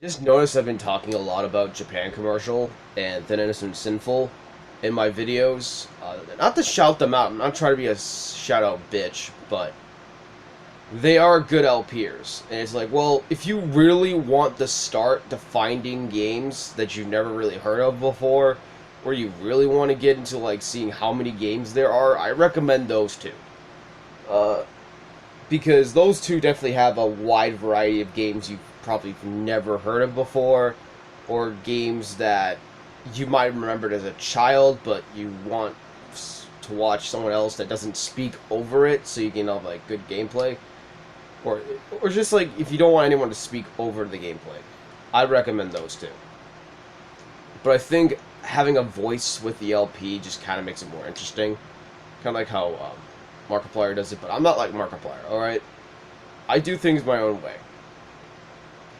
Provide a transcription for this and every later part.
Just noticed I've been talking a lot about Japan Commercial and Thin Innocent Sinful in my videos. Not to shout them out, I'm not trying to be a shout out bitch, but they are good LPers. And it's like, well, if you really want to start to finding games that you've never really heard of before, or you really want to get into like seeing how many games there are, I recommend those two. Uh, because those two definitely have a wide variety of games you've probably never heard of before, or games that you might have remembered as a child, but you want to watch someone else that doesn't speak over it, so you can have like good gameplay, or just like if you don't want anyone to speak over the gameplay. I recommend those two. But I think having a voice with the LP just kind of makes it more interesting, kind of like how Markiplier does it. But I'm not like Markiplier. All right, I do things my own way.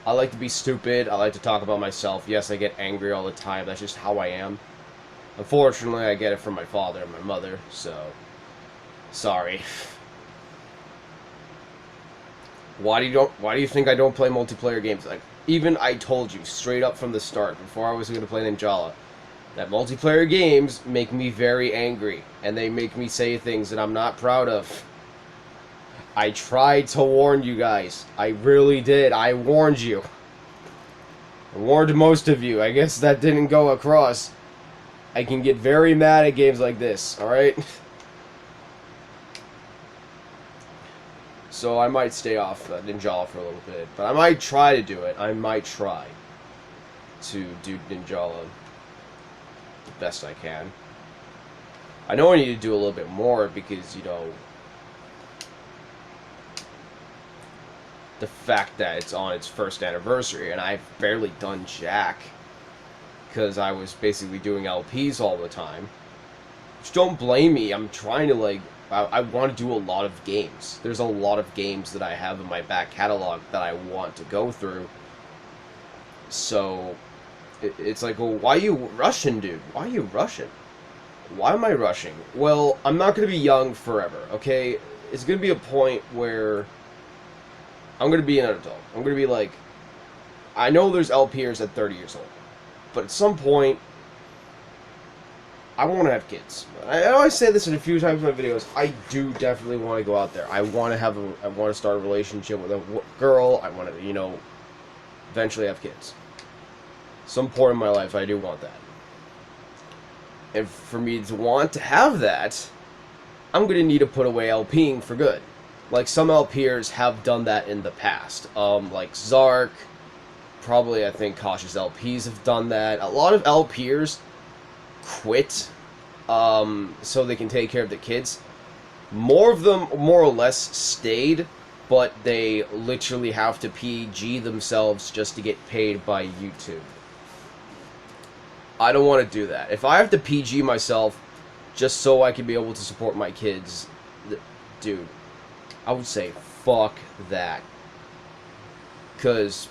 I like to be stupid. I like to talk about myself. Yes, I get angry all the time. That's just how I am. Unfortunately, I get it from my father and my mother, so sorry. Why do you think I don't play multiplayer games? Like, even I told you straight up from the start, before I was going to play Ninjala, that multiplayer games make me very angry, and they make me say things that I'm not proud of. I tried to warn you guys. I really did. I warned you. I warned most of you. I guess that didn't go across. I can get very mad at games like this, alright? So I might stay off Ninjala for a little bit. But I might try to do it. I might try to do Ninjala the best I can. I know I need to do a little bit more because, you know, the fact that it's on its first anniversary and I've barely done jack because I was basically doing LPs all the time. Just don't blame me. I'm trying to like I want to do a lot of games. There's a lot of games that I have in my back catalog that I want to go through. So it's like, well, why are you rushing, dude? Why are you rushing? Why am I rushing? Well, I'm not going to be young forever, okay? It's going to be a point where I'm going to be an adult. I'm going to be like, I know there's LPers at 30 years old, but at some point, I want to have kids. I know I say this in a few times in my videos. I do definitely want to go out there. I want to start a relationship with a girl. I want to, you know, eventually have kids. Some point in my life, I do want that. And for me to want to have that, I'm going to need to put away LPing for good. Like, some LPers have done that in the past. Like Zark, probably I think Cautious LPs have done that. A lot of LPers quit so they can take care of the kids. More of them, more or less, stayed, but they literally have to PG themselves just to get paid by YouTube. I don't want to do that. If I have to PG myself just so I can be able to support my kids, dude, I would say fuck that. Because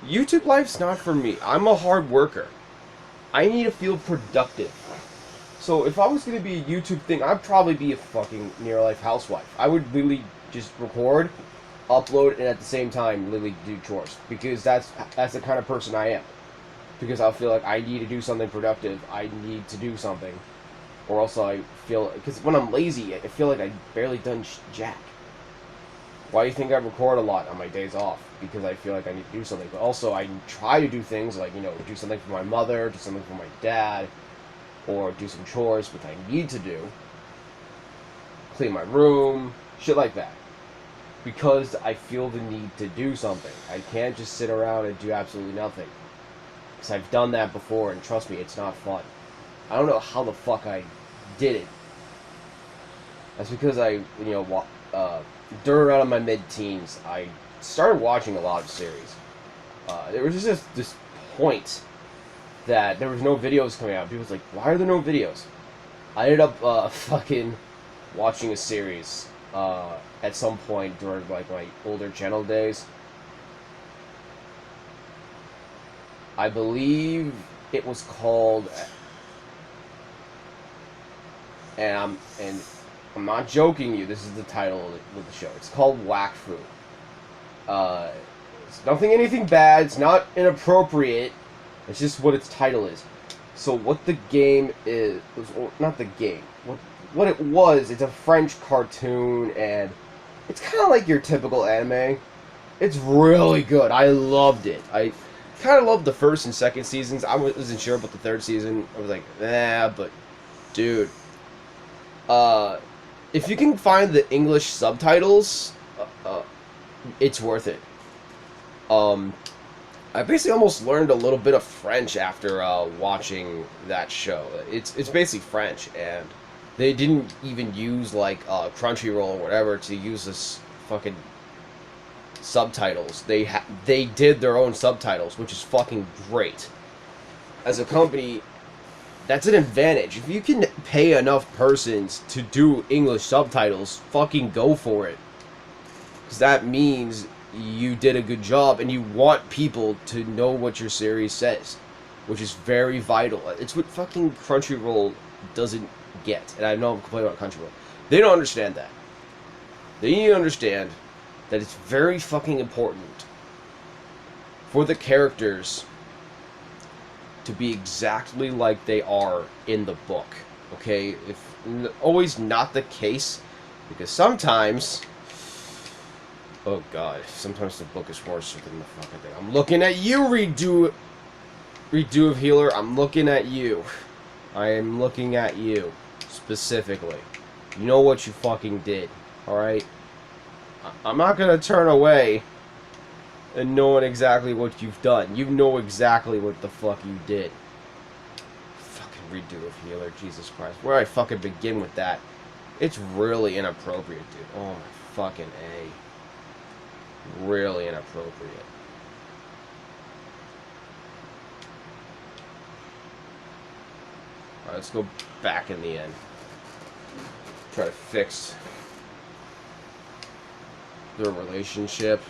YouTube life's not for me. I'm a hard worker. I need to feel productive. So if I was going to be a YouTube thing, I'd probably be a fucking near-life housewife. I would literally just record, upload, and at the same time literally do chores. Because that's the kind of person I am. Because I feel like I need to do something productive. I need to do something. Or else I feel... Because when I'm lazy, I feel like I barely done jack. Why do you think I record a lot on my days off? Because I feel like I need to do something. But also, I try to do things like, you know, do something for my mother, do something for my dad, or do some chores, which I need to do. Clean my room, shit like that. Because I feel the need to do something. I can't just sit around and do absolutely nothing. Because I've done that before, and trust me, it's not fun. I don't know how the fuck I did it. That's because I, you know, during around my mid-teens, I started watching a lot of series. There was just this point that there was no videos coming out. People was like, why are there no videos? I ended up fucking watching a series at some point during like my older channel days. I believe it was called, and I'm not joking you, this is the title of the show. It's called Whack Fu. Uh, it's nothing, anything bad. It's not inappropriate. It's just what its title is. So what the game is, not the game. What it was, it's a French cartoon, and it's kind of like your typical anime. It's really good. I loved it. I kind of loved the first and second seasons. I wasn't sure about the third season. I was like, nah, but dude, if you can find the English subtitles, it's worth it. I basically almost learned a little bit of French after watching that show. It's basically French, and they didn't even use like Crunchyroll or whatever to use this fucking subtitles. They did their own subtitles, which is fucking great. As a company, that's an advantage. If you can pay enough persons to do English subtitles, fucking go for it. Because that means you did a good job and you want people to know what your series says, which is very vital. It's what fucking Crunchyroll doesn't get. And I know I'm complaining about Crunchyroll. They don't understand that. They need to understand that it's very fucking important for the characters to be exactly like they are in the book. Okay? If always not the case, because sometimes, oh god, sometimes the book is worse than the fucking thing. I'm looking at you, redo of Healer. I'm looking at you. I am looking at you specifically. You know what you fucking did, alright? I'm not gonna turn away and knowing exactly what you've done. You know exactly what the fuck you did. Fucking redo of Healer, Jesus Christ. Where do I fucking begin with that? It's really inappropriate, dude. Oh my fucking A. Really inappropriate. Alright, let's go back in the end. Try to fix their relationship.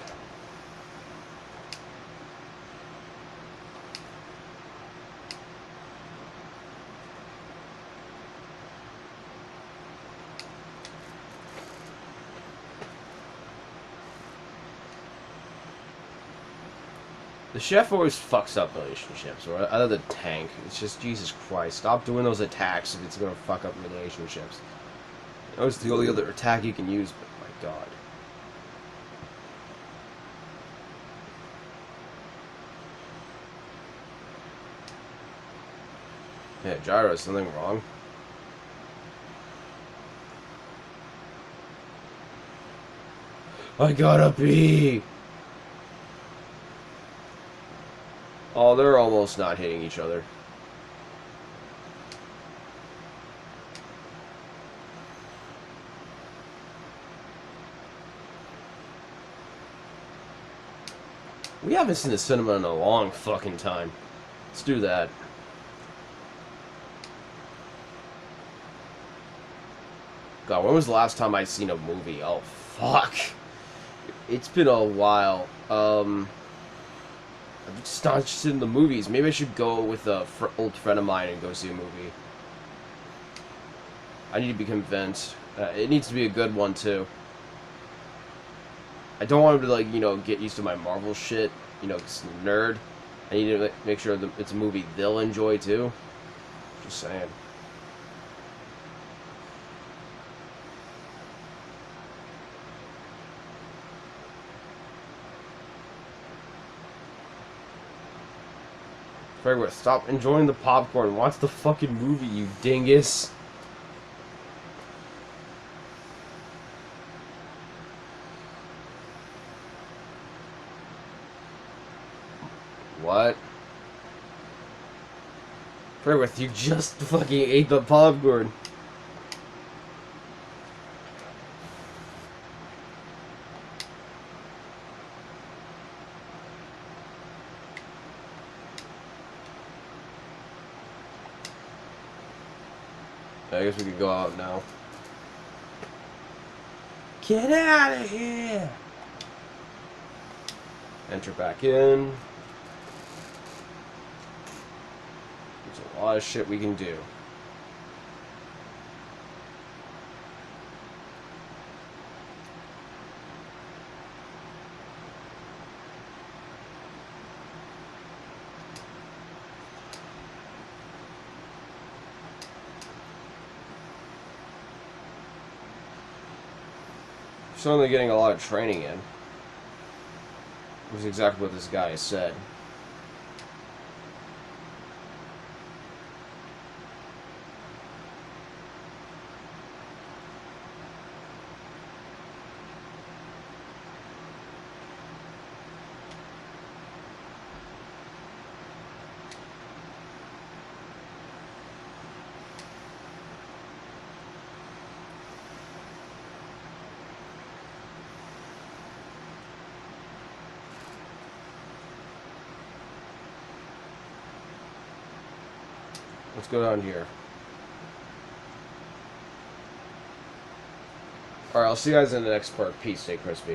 The chef always fucks up relationships, or other than Tank. It's just, Jesus Christ, stop doing those attacks if it's gonna fuck up relationships. I know it's the only other attack you can use, but my god. Yeah, Gyro, is something wrong? I gotta pee! Oh, they're almost not hitting each other. We haven't seen the cinema in a long fucking time. Let's do that. God, when was the last time I seen a movie? Oh, fuck. It's been a while. I'm just not interested in the movies. Maybe I should go with a old friend of mine and go see a movie. I need to be convinced. It needs to be a good one, too. I don't want him to, like, you know, get used to my Marvel shit. You know, it's a nerd. I need to make sure that it's a movie they'll enjoy, too. Just saying. Fragwith, stop enjoying the popcorn. Watch the fucking movie, you dingus. What? Fragwith, you just fucking ate the popcorn. I guess we could go out now. Get out of here! Enter back in. There's a lot of shit we can do. certainly getting a lot of training in. Which is exactly what this guy has said. Let's go down here. Alright, I'll see you guys in the next part. Peace, stay crispy.